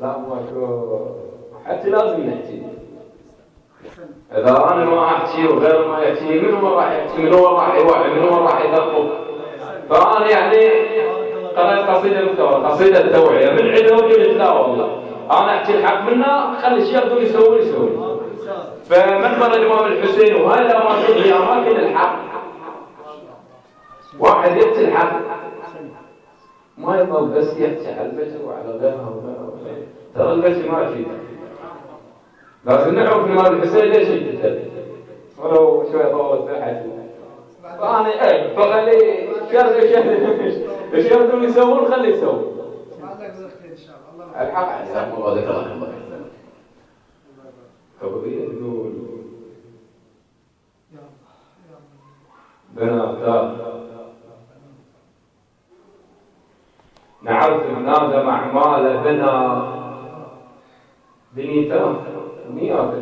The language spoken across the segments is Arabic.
لا ماكو حتى لازم نحكي. إذا أنا ما أحكي وغير ما يحكي منو راح يحكي؟ منو راح يوعي؟ منو راح يدقق؟ فأنا يعني قرأت قصيدة توعية من عندهم قلت لا والله أنا أحكي الحق منا خلي الشيخ دول يسوي. فمنبر الإمام الحسين وهاي الأماكن هي أماكن الحق. واحد يحكي الحق ما يضل بس يحكي على البشر وعلى غيرها ترى البشر ما يفيد. لازم نعرف الإمام الحسين ليش يقتل ولو شوية طولت في الحكي. فأنا فخلي الشيخ دول يسوون خلي يسوون. الحق حساب الله ذكره الله. قضية تقول بناتها نعرف بنادى معمال بنا بنيته مئات.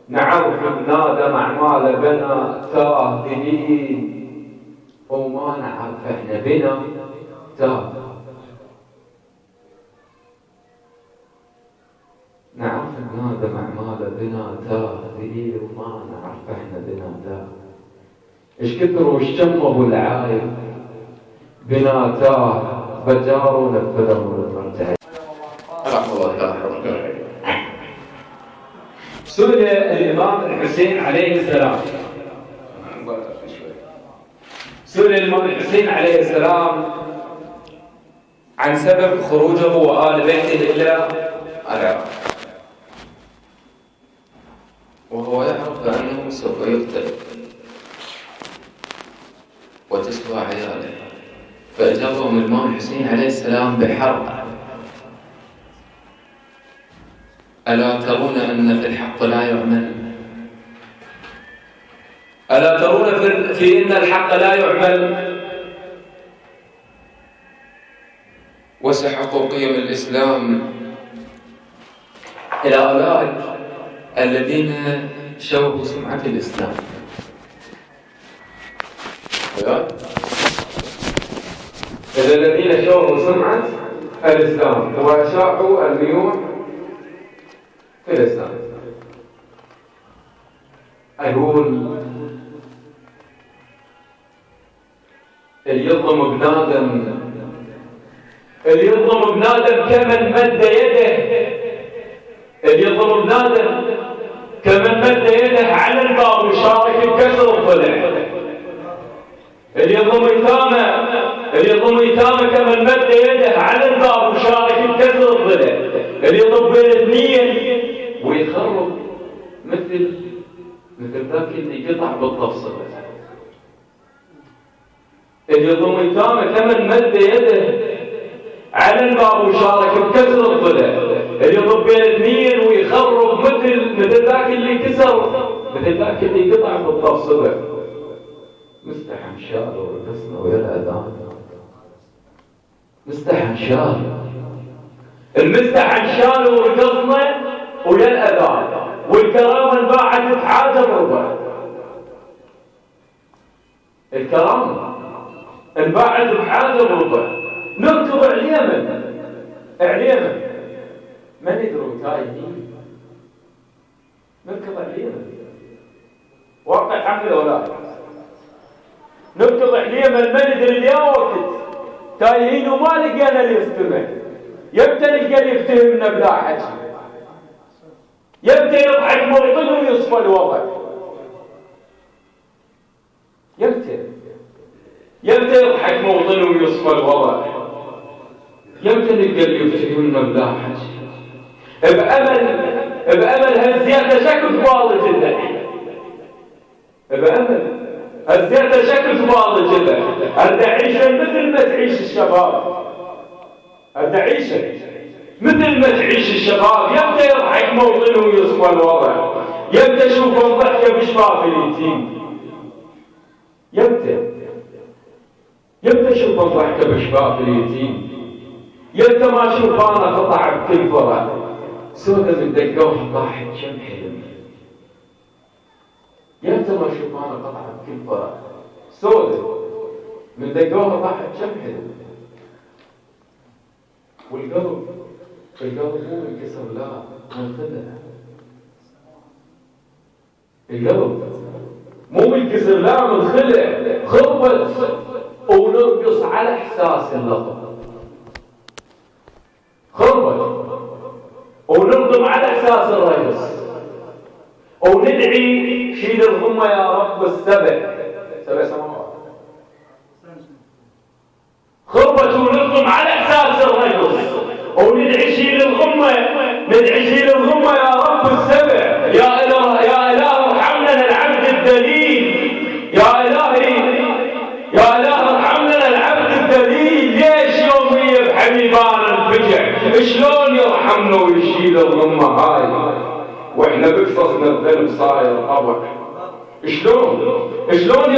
نعرف بنادى معمال بنا تاه بنين وما نعرف احنا بنا تاه. نعرف بنادى معمال بنا تاه بنين وما نعرف احنا بنا تاه. ايش كثر وش كم ابو العايب بنا تاه بجار ونفذه المرتعي. رحمه الله تعالى. سئل الإمام الحسين عليه السلام عن سبب خروجه وآل بيته إلى العراق، وهو يعرف أنه سوف يقتل وتسوى عياله، فأجابهم الإمام الحسين عليه السلام بحرب. ألا ترون أن في الحق لا يعمل؟ ألا ترون في إن الحق لا يعمل؟ وسحقوا قيم الإسلام إلى أولئك الذين شوهوا سمعة الإسلام. إذا الذين شوهوا سمعة الإسلام وأشاعوا الميوع في الإسلام. أقول اللي يظلم بنادم كمن مد يده، اللي يظلم بنادم كمن مد يده على الباب وشارك بكسر الضلع. اللي يظلم يتامى كمن مد يده على الباب وشارك بكسر الضلع. اللي يضرب بين اثنين ويخرب مثل ذاك اللي قطع بالتفصيل. اللي يظلم يتامى كمن مد يده على الباب وشارك بكسر الضلع. اللي يضرب بين اثنين ويخرب مثل ذاك اللي كسر، مثل ذاك اللي قطع بالتفصيل. مستحن شال ورقصنا ويا الأذان. مستحن شال المستحن شال ورقصنا ويا الأذان، والكرامة انباعت بحاجة الربع. الكرامة انباعت بحاجة الربع. نركض اليمن من يدروا تايهين. نركض اليمن واقع حمل ولا نركض اليمن ما ندري اليا وقت تايهين وما لقينا اللي يستمع. يبدأ نلقى اللي يفتهمنا بلا حكي، يبدأ يضحك موطن ويصفى الوضع. يبدأ يضحك موطن ويصفى الوضع. يبدأ نلقى اللي يفتهمنا بلا حكي. بأمل هالزيادة شكل فاضي جدا. بأمل الزيادة شكل فاضي جدا. أدعيشة مثل ما تعيش الشباب. أدعيشة مثل ما تعيش الشباب. يبدأ يضحك موطن ويصفى الوضع. يبدأ يشوف الضحكة بشفاف اليتيم. يبدأ يشوف الضحكة بشفاف اليتيم. يبدأ ما أشوف أنا قطع بكل فرح. سودة من دقوها طاحت كم حلم. يبدأ ما أشوف أنا قطع بكل فرح. سودة من دقوها طاحت كم حلم. والقلب القلب مو منكسر، لا منخلع. القلب مو منكسر، لا منخلع، خربت، ونرقص على احساس اللطف. خربت ونرقم على احساس الرقص، وندعي شيل الغمة يا رب سبع سماوات. خربت ونرقم على احساس الرقص، وندعي شيل الغمة، ندعي شيل الغمة يا رب السبع. يا إله ارحمنا العبد الدليل، يا إله ارحمنا العبد الدليل. ليش يومية بحبيبان الفجع؟ شلون يرحمنا ويشيل الغمة هاي واحنا بقصصنا الذنب صاير طبع؟ شلون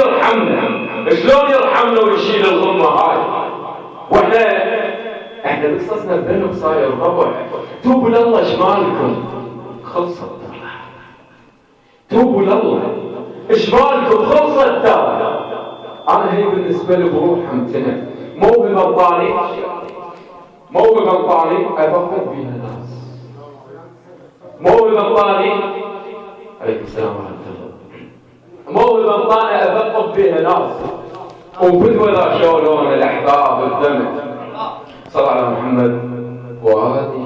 يرحمنا ويشيل الغمة هاي واحنا بقصصنا الذنب صاير طبع؟ توبوا لله، شمالكم خلصت. توبوا لله، شمالكم خلصت. انا هي بالنسبه لي بروح امتنع، مو ببطالي افكر بيها ناس، مو ببطالي. عليكم السلام ورحمه الله. مو ببطالي افكر بيها ناس، وبدو ذا شلون الاحباب الدمع. صلى على محمد وآله